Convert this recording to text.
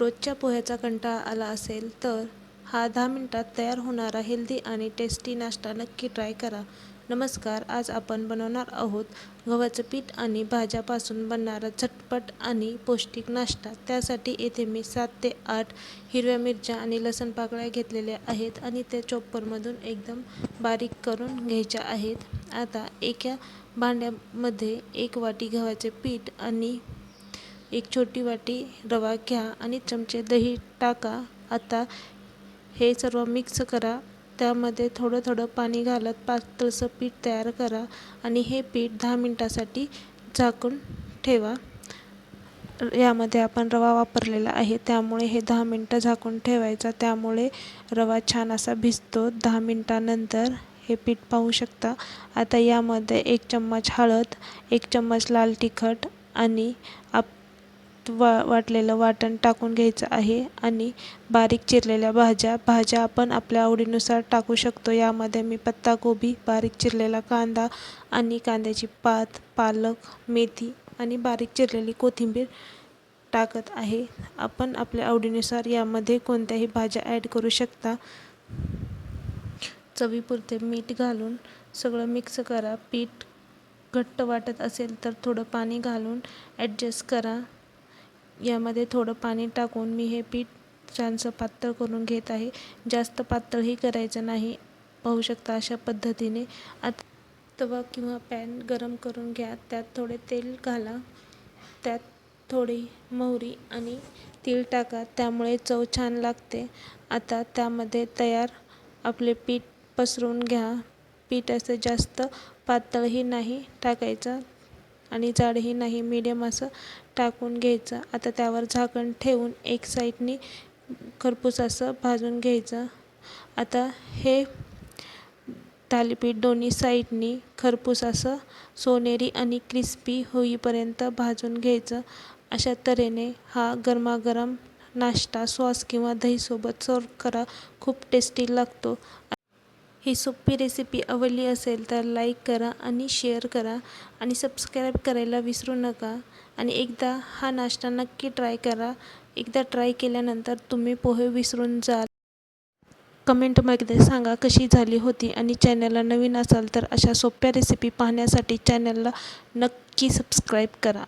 रोजच्या पोह्याचा कंटाळा आला असेल तर हा 10 मिनिटात तयार होणारा हेल्दी आणि टेस्टी नाश्ता नक्की ट्राय करा. नमस्कार, आज आपण बनवणार आहोत गव्हाचं पीठ आणि भाज्यापासून बनणारा झटपट आणि पौष्टिक नाश्ता. त्यासाठी येथे मी 7 ते 8 हिरव्या मिरच्या आणि लसूण पाकळ्या घेतलेल्या आहेत आणि त्या चॉपरमधून एकदम बारीक करून घ्यायच्या आहेत. आता एका भांड्यामध्ये 1 वाटी गव्हाचे पीठ आणि 1 छोटी वाटी रवा घ्या आणि चमचे दही टाका. आता हे सर्व मिक्स करा. त्यामध्ये थोडं थोडं पाणी घालत पातळसर पीठ तयार करा आणि हे पीठ 10 मिनिटासाठी झाकून ठेवा. यामध्ये आपण रवा वापरलेला आहे, त्यामुळे हे 10 मिनिटं झाकून ठेवायचा. त्यामुळे रवा छान असा भिजतो. 10 मिनिटानंतर हे पीठ पाहू शकता. आता यामध्ये 1 चम्मच हळद, 1 चम्मच लाल तिखट आणि वाटलेलं वाटण टाकून घ्यायचं आहे आणि बारीक चिरलेल्या भाज्या आपण आपल्या आवडीनुसार टाकू शकतो. यामध्ये मी पत्ताकोबी, बारीक चिरलेला कांदा आणि कांद्याची पात, पालक, मेथी आणि बारीक चिरलेली कोथिंबीर टाकत आहे. आपण आपल्या आवडीनुसार यामध्ये कोणत्याही भाज्या ॲड करू शकता. चवीपुरते मीठ घालून सगळं मिक्स करा. पीठ घट्ट वाटत असेल तर थोडं पाणी घालून ॲडजस्ट करा. यामध्ये थोडं पाणी टाकून मी हे पीठ छानसं पातळ करून घेत आहे. जास्त पातळही करायचं नाही. पाहू शकता अशा पद्धतीने. आता तवा किंवा पॅन गरम करून घ्या. त्यात थोडे तेल घाला. त्यात थोडी मोहरी आणि तीळ टाका. त्यामुळे चव छान लागते. आता त्यामध्ये तयार आपले पीठ पसरवून घ्या. पीठ असं जास्त पातळही नाही टाकायचं आणि जाडही नाही, मीडियम असं टाकून घ्यायचं. आता त्यावर झाकण ठेवून एक साईडनी खरपूस असं भाजून घ्यायचं. आता हे थालीपीठ दोन्ही साईडनी खरपूस असं सोनेरी आणि क्रिस्पी होईपर्यंत भाजून घ्यायचं. अशा तऱ्हेने हा गरमागरम नाश्ता सॉस किंवा दहीसोबत सर्व करा. खूप टेस्टी लागतो. ही सोपी रेसिपी आवडली असेल तर लाईक करा आणि शेअर करा आणि सबस्क्राईब करायला विसरू नका. आणि एकदा हा नाश्ता नक्की ट्राय करा. एकदा ट्राय केल्यानंतर तुम्ही पोहे विसरून जाल. कमेंटमध्ये सांगा कशी झाली होती. आणि चॅनलला नवीन असाल तर अशा सोप्या रेसिपी पाहण्यासाठी चॅनलला नक्की सबस्क्राईब करा.